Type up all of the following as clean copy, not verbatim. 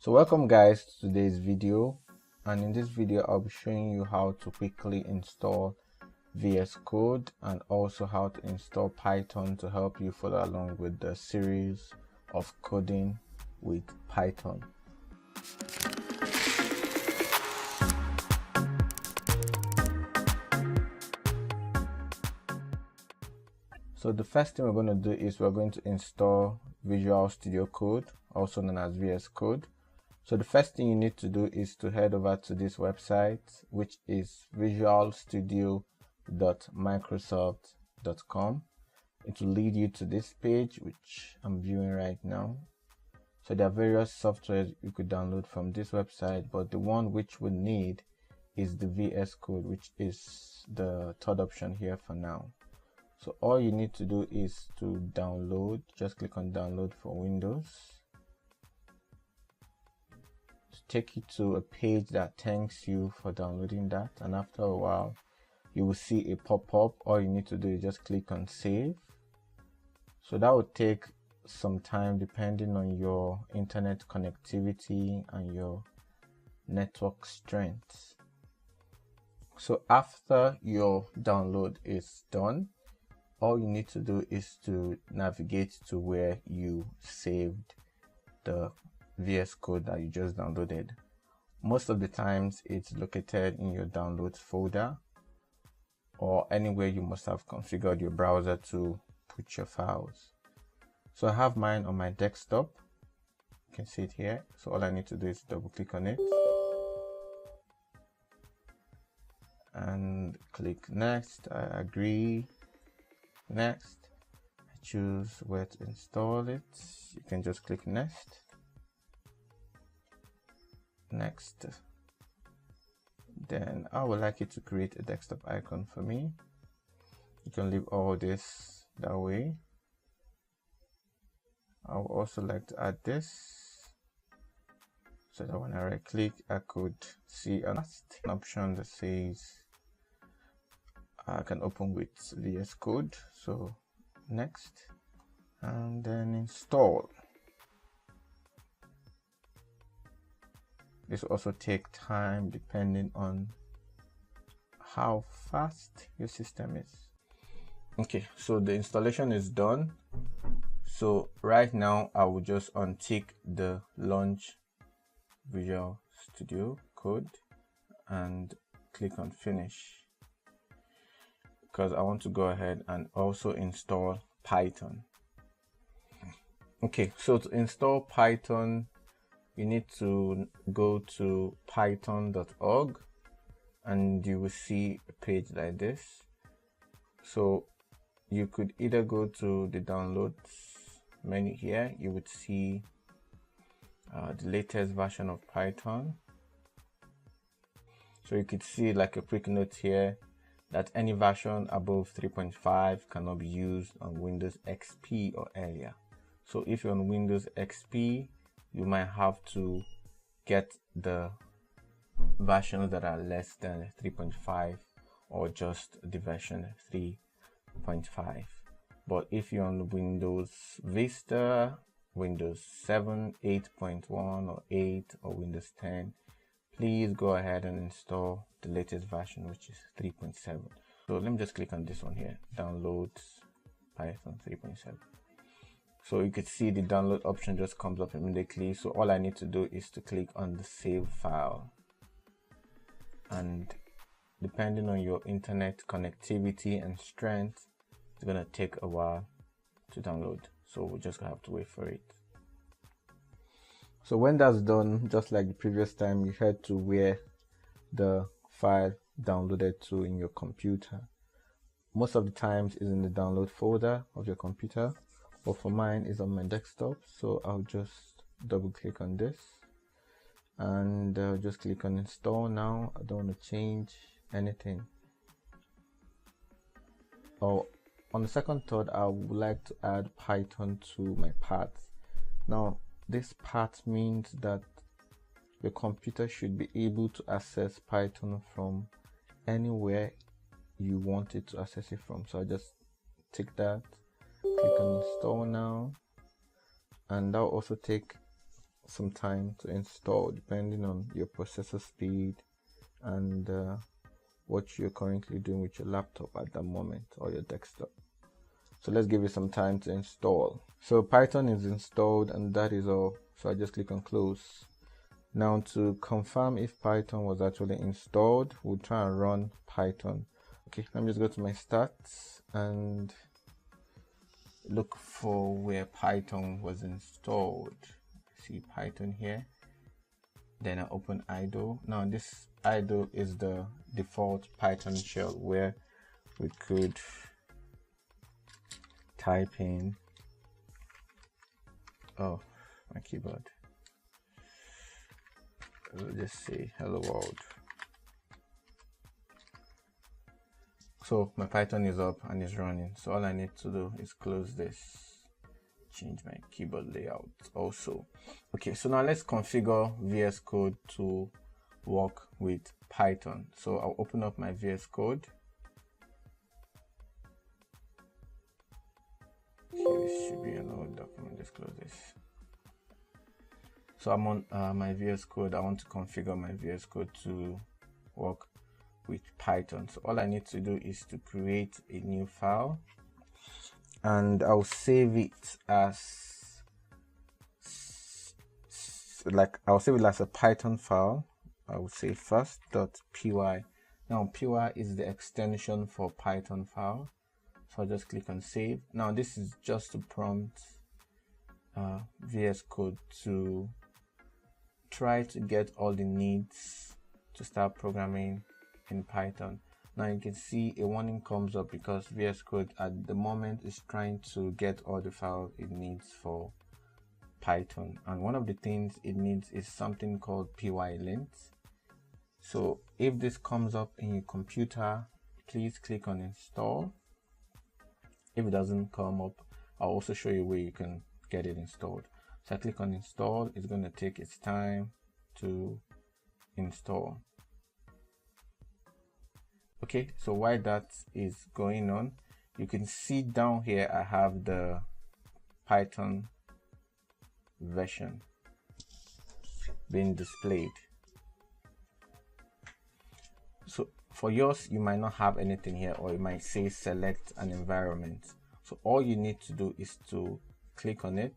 So welcome guys to today's video, and in this video I'll be showing you how to quickly install VS Code and also how to install Python to help you follow along with the series of coding with Python. So the first thing we're going to do is we're going to install Visual Studio Code, also known as VS Code. So the first thing you need to do is to head over to this website, which is visualstudio.microsoft.com. It will lead you to this page, which I'm viewing right now. So there are various softwares you could download from this website, but the one which we need is the VS Code, which is the third option here for now. So all you need to do is to download. Just click on download for Windows. Take you to a page that thanks you for downloading that, and after a while you will see a pop-up. All you need to do is just click on save. So that will take some time depending on your internet connectivity and your network strength. So after your download is done, all you need to do is to navigate to where you saved the VS Code that you just downloaded. Most of the times it's located in your downloads folder or anywhere you must have configured your browser to put your files. So I have mine on my desktop. You can see it here. So all I need to do is double click on it and click next. I agree. Next. I choose where to install it. You can just click next. Next. Then I would like you to create a desktop icon for me. You can leave all this that way. I would also like to add this so that when I right click I could see an option that says I can open with VS Code. So next, and then install. This will also take time depending on how fast your system is. Okay, so the installation is done. So right now I will just untick the launch Visual Studio Code and click on finish, because I want to go ahead and also install Python. Okay, so to install Python, you need to go to python.org and you will see a page like this. So you could either go to the downloads menu here. You would see the latest version of Python. So you could see like a quick note here that any version above 3.5 cannot be used on Windows XP or earlier. So if you're on Windows XP, you might have to get the versions that are less than 3.5 or just the version 3.5. But if you're on Windows Vista, Windows 7, 8.1 or 8 or Windows 10, please go ahead and install the latest version, which is 3.7. So let me just click on this one here, downloads Python 3.7. So you could see the download option just comes up immediately. So all I need to do is to click on the save file, and depending on your internet connectivity and strength, it's gonna take a while to download. So we're just gonna have to wait for it. So when that's done, just like the previous time, you head to where the file downloaded to in your computer. Most of the times is in the download folder of your computer, but for mine is on my desktop. So I'll just double click on this and just click on install now. I don't want to change anything. Oh, on the second thought, I would like to add Python to my path. Now this path means that your computer should be able to access Python from anywhere you want it to access it from. So I just tick that, click on install now, and that will also take some time to install depending on your processor speed and what you're currently doing with your laptop at that moment or your desktop. So let's give it some time to install. So Python is installed and that is all. So I just click on close. Now to confirm if Python was actually installed, we'll try and run Python. Okay, let me just go to my stats and look for where Python was installed. See Python here. Then I open idle. Now this idle is the default Python shell where we could type in, oh, my keyboard. We'll just say hello world. So my Python is up and is running. So all I need to do is close this, change my keyboard layout also. Okay, so now let's configure VS Code to work with Python. So I'll open up my VS Code. Okay, this should be an old document. Let's close this. So I'm on my VS Code. I want to configure my VS Code to work with Python. So all I need to do is to create a new file, and I'll save it as a Python file. I will say first.py. Now py is the extension for Python file. So I'll just click on save. Now this is just to prompt VS Code to try to get all the needs to start programming in Python. Now you can see a warning comes up because VS Code at the moment is trying to get all the files it needs for Python, and one of the things it needs is something called pylint. So if this comes up in your computer, please click on install. If it doesn't come up, I'll also show you where you can get it installed. So I click on install. It's going to take its time to install. Okay, so while that is going on, you can see down here I have the Python version being displayed. So for yours, you might not have anything here, or it might say select an environment. So all you need to do is to click on it.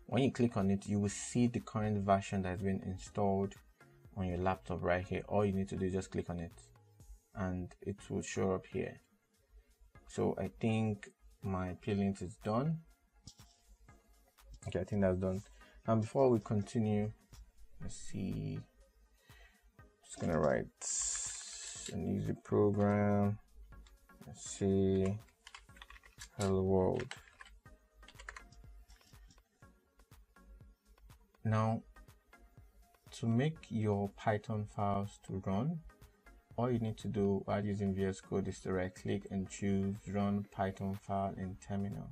When you click on it, you will see the current version that has been installed on your laptop right here. All you need to do is just click on it and it will show up here. So I think my pylint is done. Okay, I think that's done. Now before we continue, let's see. Just gonna write an easy program. Let's see, hello world. Now to make your Python files to run, all you need to do while using VS Code is to right click and choose run Python file in terminal.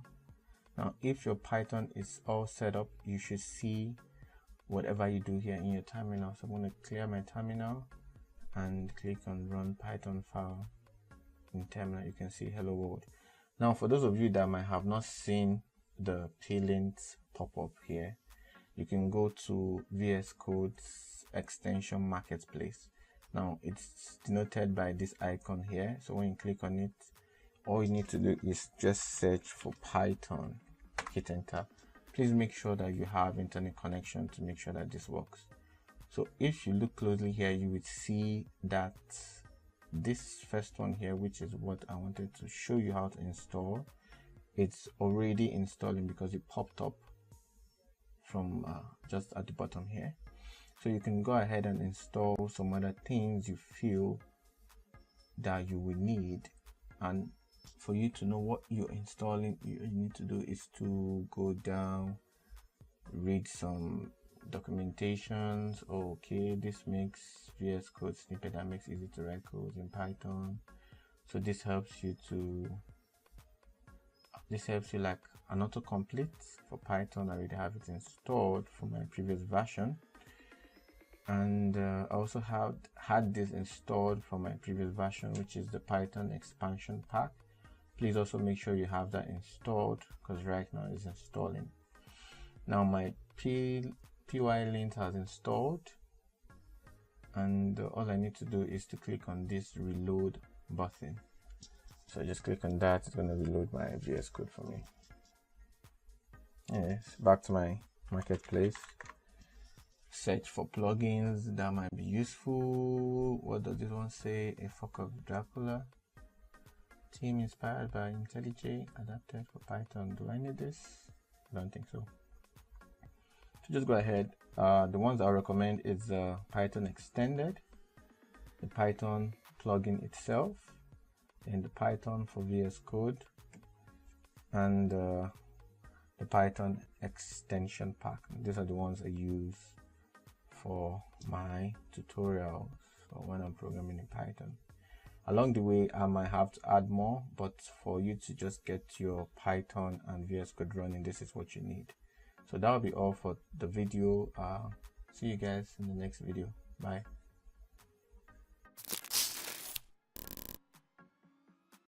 Now if your Python is all set up, you should see whatever you do here in your terminal. So I'm going to clear my terminal and click on run Python file in terminal. You can see hello world. Now for those of you that might have not seen the pylint pop up here, you can go to VS Code's extension marketplace. Now it's denoted by this icon here. So when you click on it, all you need to do is just search for Python, hit enter. Please make sure that you have internet connection to make sure that this works. So if you look closely here, you would see that this first one here, which is what I wanted to show you how to install, it's already installing because it popped up from just at the bottom here. So you can go ahead and install some other things you feel that you will need, and for you to know what you're installing, you need to do is to go down, read some documentations. Okay, this makes VS Code snippet that makes it easy to write code in Python. So this helps you like an autocomplete for Python. I already have it installed from my previous version, and I also had this installed from my previous version, which is the Python expansion pack. Please also make sure you have that installed because right now it's installing. Now my PyLint has installed, and all I need to do is to click on this reload button. So I just click on that. It's going to reload my VS Code for me. Yes, back to my marketplace. Search for plugins that might be useful. What does this one say? A fuck of Dracula. Theme inspired by IntelliJ, adapted for Python. Do I need this? I don't think so. So just go ahead. The ones I recommend is Python Extended, the Python plugin itself, and the Python for VS Code, and the Python extension pack. These are the ones I use for my tutorials or when I'm programming in Python. Along the way, I might have to add more, but for you to just get your Python and VS Code running, this is what you need. So that will be all for the video. See you guys in the next video. Bye.